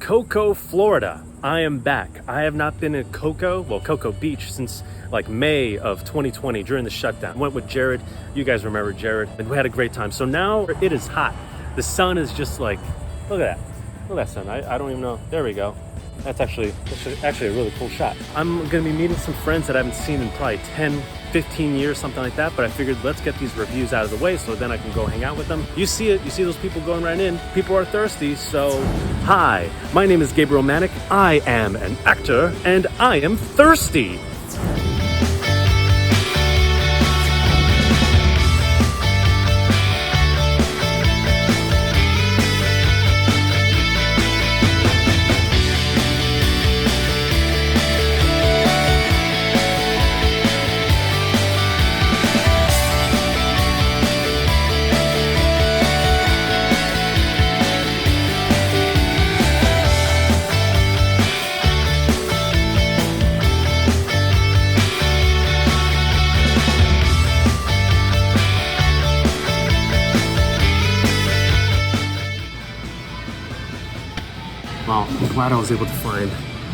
Cocoa, Florida. I am back. I have not been in Cocoa Beach since like May of 2020 during the shutdown. Went with Jared. You guys remember Jared, and we had a great time. So now it is hot. The sun is just like, look at that. Look at that sun. I don't even know. There we go. That's actually a really cool shot. I'm gonna be meeting some friends that I haven't seen in probably 10, 15 years, something like that, but I figured let's get these reviews out of the way so then I can go hang out with them. You see it, you see those people going right in. People are thirsty, so hi, my name is Gabriel Manick. I am an actor and I am thirsty. Well, I'm glad I was able to find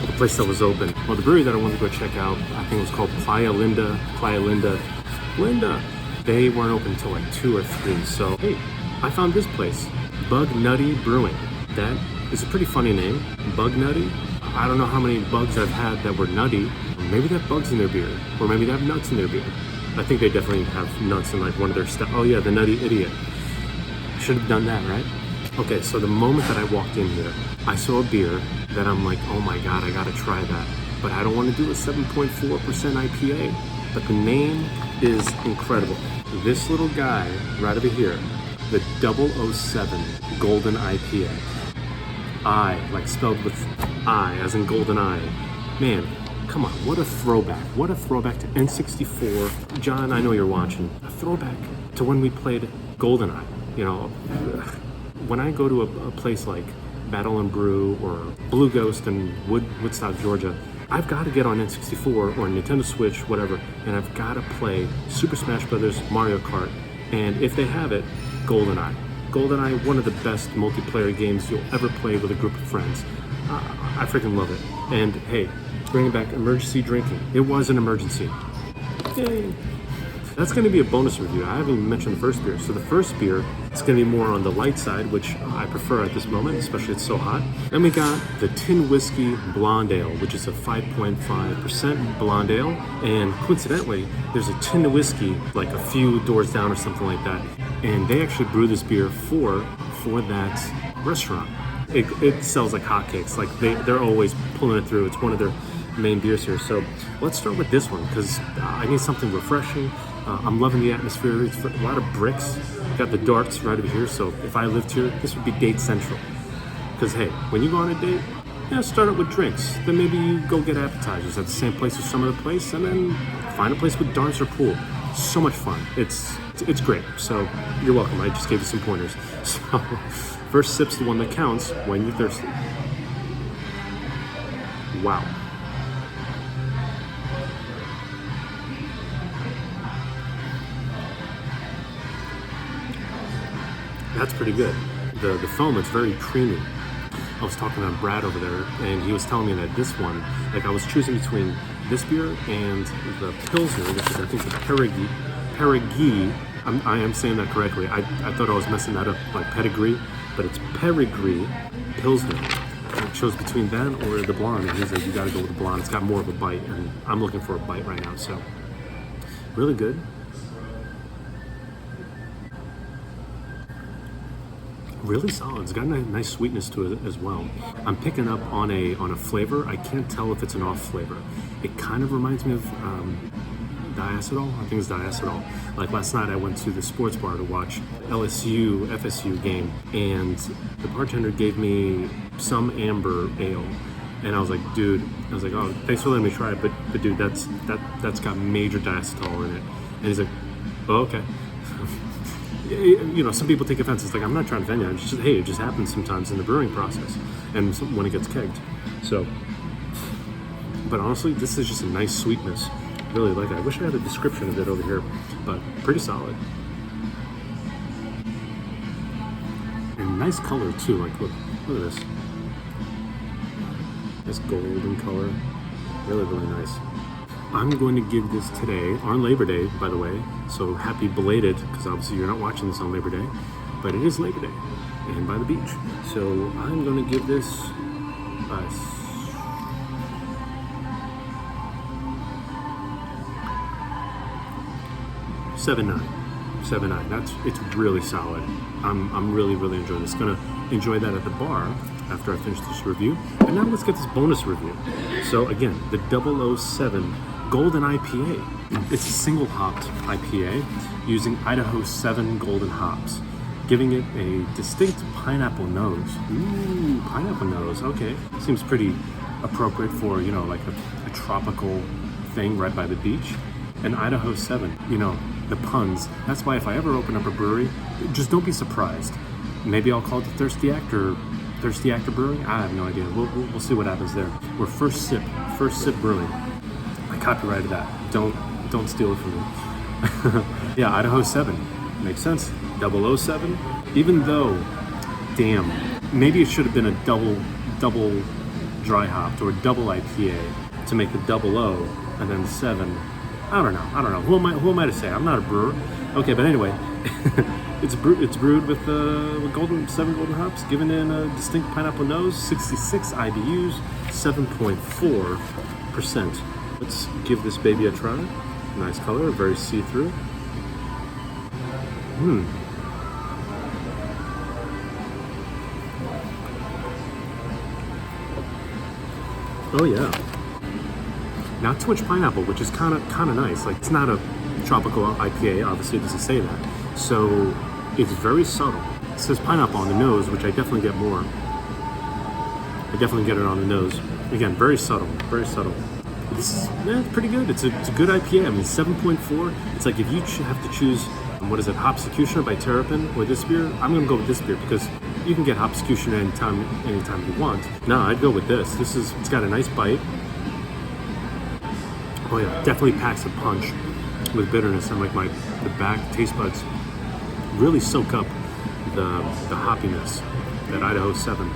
the place that was open. Well, the brewery that I wanted to go check out, I think it was called Playa Linda. They weren't open until like 2 or 3. So, hey, I found this place, BugNutty Brewing. That is a pretty funny name, BugNutty. I don't know how many bugs I've had that were nutty. Maybe they have bugs in their beer, or maybe they have nuts in their beer. I think they definitely have nuts in like one of their stuff. Oh yeah, the Nutty Idiot. I should have done that, right? Okay, so the moment that I walked in here, I saw a beer that I'm like, oh my God, I gotta try that. But I don't want to do a 7.4% IPA. But the name is incredible. This little guy right over here, the 007 Golden IPA. I, like spelled with I, as in Golden Eye. Man, come on, what a throwback. What a throwback to N64. John, I know you're watching. A throwback to when we played GoldenEye. You know, when I go to a place like Battle and Brew or Blue Ghost in Woodstock, Georgia, I've got to get on N64 or Nintendo Switch, whatever, and I've got to play Super Smash Brothers, Mario Kart, and if they have it, GoldenEye. GoldenEye, one of the best multiplayer games you'll ever play with a group of friends. I freaking love it. And hey, bringing back emergency drinking. It was an emergency. Yay. That's going to be a bonus review. I haven't even mentioned the first beer. So the first beer, it's going to be more on the light side, which I prefer at this moment, especially it's so hot. Then we got the Tin Whiskey Blonde Ale, which is a 5.5% blonde ale. And coincidentally, there's a Tin Whiskey like a few doors down or something like that. And they actually brew this beer for that restaurant. It sells like hotcakes. Like they're always pulling it through. It's one of their main beers here. So let's start with this one because I need something refreshing. I'm loving the atmosphere. It's a lot of bricks. Got the darts right over here. So if I lived here, this would be date central. Because hey, when you go on a date, start out with drinks. Then maybe you go get appetizers at the same place as some other place, and then find a place with darts or pool. So much fun. It's great. So you're welcome. I just gave you some pointers. So first sip's the one that counts when you're thirsty. Wow. That's pretty good. The foam is very creamy. I was talking to Brad over there, and he was telling me that this one, like I was choosing between this beer and the Pilsner, which is I think the Perigee. I am saying that correctly. I thought I was messing that up, like pedigree, but it's Perigee Pilsner. I chose between that or the blonde, and he's like, you gotta go with the blonde. It's got more of a bite, and I'm looking for a bite right now, so really good. Really solid. It's got a nice sweetness to it as well. I'm picking up on a flavor. I can't tell if it's an off flavor. It kind of reminds me of diacetyl. I think it's diacetyl. Like last night I went to the sports bar to watch LSU FSU game, and the bartender gave me some amber ale, and I was like, dude, oh, thanks for letting me try it, but dude, that's got major diacetyl in it. And he's like, oh, okay. You know, some people take offense. It's like, I'm not trying to offend you. It's just, hey, it just happens sometimes in the brewing process and when it gets kegged. So, but honestly, this is just a nice sweetness. Really like it. I wish I had a description of it over here, but pretty solid. And nice color too. Like, look at this. Nice golden color. Really, really nice. I'm going to give this today on Labor Day, by the way. So happy belated, because obviously you're not watching this on Labor Day, but it is Labor Day and by the beach. So I'm going to give this a 7.9. 7.9. It's really solid. I'm really, really enjoying this. Gonna enjoy that at the bar after I finish this review. And now let's get this bonus review. So again, the 007 Golden IPA. It's a single hopped IPA using Idaho 7 golden hops, giving it a distinct pineapple nose. Ooh, pineapple nose. Okay, seems pretty appropriate for, you know, like a tropical thing right by the beach. And Idaho 7, you know, the puns. That's why if I ever open up a brewery, just don't be surprised. Maybe I'll call it the Thirsty Actor Brewing. I have no idea. We'll see what happens there. We're First Sip Brewing. I copyrighted that. Don't steal it from me. Yeah, Idaho 7 makes sense. 007. Even though, damn, maybe it should have been a double dry hopped or a double IPA to make the 00 and then the 7. I don't know. Who am I to say? I'm not a brewer. Okay, but anyway, it's brewed with 7 golden hops, given in a distinct pineapple nose, 66 IBUs, 7.4%. Let's give this baby a try. Nice color, very see-through. Oh yeah. Not too much pineapple, which is kind of nice. Like, it's not a tropical IPA, obviously it doesn't say that. So it's very subtle. It says pineapple on the nose, which I definitely get more. I definitely get it on the nose. Again, very subtle, very subtle. This is pretty good. It's a good IPA. I mean, 7.4. It's like if you have to choose, what is it, Hopsecutioner by Terrapin or this beer, I'm gonna go with this beer because you can get Hopsecutioner anytime you want. No, I'd go with this. It's got a nice bite. Oh yeah, definitely packs a punch with bitterness, and like the back taste buds really soak up the hoppiness that Idaho 7.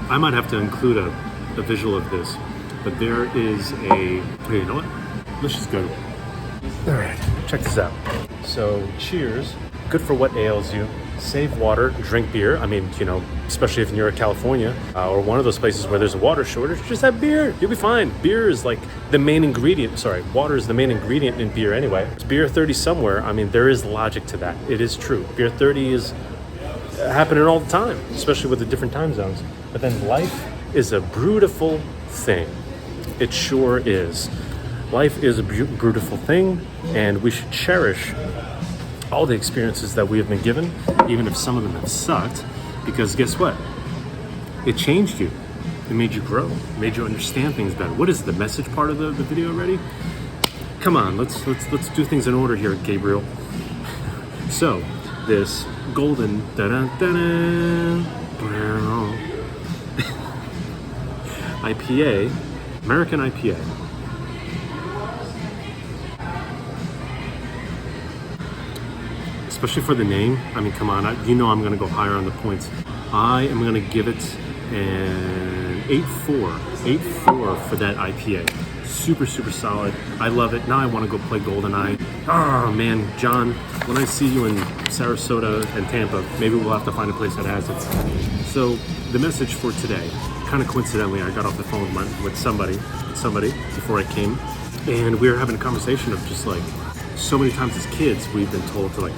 I might have to include a visual of this, but there is hey, you know what? Let's just go. All right, check this out. So, cheers. Good for what ails you. Save water, drink beer. I mean, you know, especially if you're in California or one of those places where there's a water shortage, just have beer. You'll be fine. Beer is like the main ingredient. Sorry, water is the main ingredient in beer anyway. It's beer 30 somewhere. I mean, there is logic to that. It is true. Beer 30 is happening all the time, especially with the different time zones. But then life is a beautiful thing. It sure is. Life is a beautiful thing, and we should cherish all the experiences that we have been given, even if some of them have sucked, because guess what? It changed you. It made you grow. It made you understand things better. What is the message part of the video already? Come on, let's do things in order here, Gabriel. So, this golden IPA, American IPA. Especially for the name. I mean, come on, you know I'm going to go higher on the points. I am going to give it an 8.4. 8.4 for that IPA. Super, super solid. I love it. Now I want to go play GoldenEye. Oh, man, John, when I see you in Sarasota and Tampa, maybe we'll have to find a place that has it. So the message for today, kind of coincidentally, I got off the phone with somebody before I came, and we were having a conversation of just like, so many times as kids, we've been told to like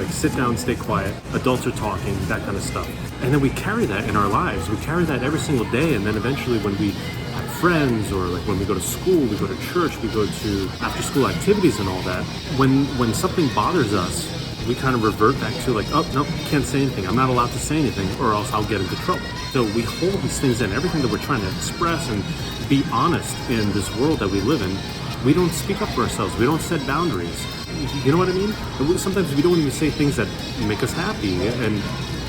sit down, stay quiet, adults are talking, that kind of stuff. And then we carry that in our lives. We carry that every single day. And then eventually when we have friends, or like when we go to school, we go to church, we go to after school activities and all that, when something bothers us, we kind of revert back to like, oh, no, can't say anything. I'm not allowed to say anything or else I'll get into trouble. So we hold these things in, everything that we're trying to express and be honest in this world that we live in. We don't speak up for ourselves. We don't set boundaries. You know what I mean? Sometimes we don't even say things that make us happy, and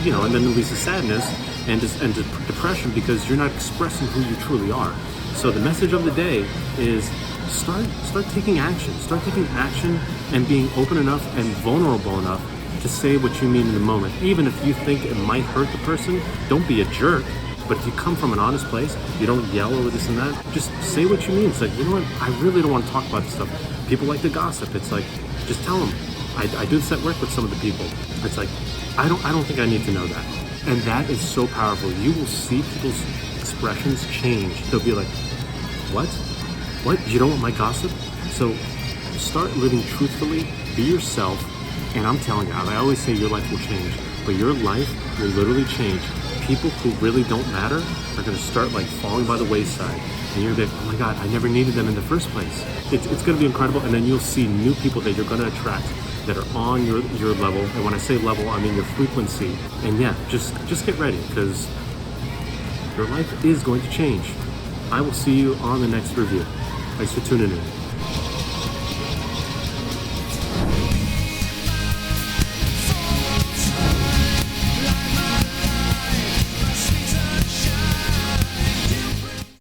you know, and then it leads to sadness and to depression because you're not expressing who you truly are. So the message of the day is start taking action. Start taking action and being open enough and vulnerable enough Just say what you mean in the moment. Even if you think it might hurt the person, don't be a jerk. But if you come from an honest place, you don't yell over this and that, just say what you mean. It's like, you know what, I really don't want to talk about this stuff. People like to gossip. It's like, just tell them. I do this at work with some of the people. It's like, I don't think I need to know that. And that is so powerful. You will see people's expressions change. They'll be like, what? What? You don't want my gossip? So start living truthfully, be yourself, and I'm telling you, I always say your life will change, but your life will literally change. People who really don't matter are going to start like falling by the wayside, and you're going to be like, oh my God, I never needed them in the first place. It's going to be incredible, and then you'll see new people that you're going to attract that are on your level. And when I say level, I mean your frequency. And yeah, just get ready, because your life is going to change. I will see you on the next review. Thanks for tuning in.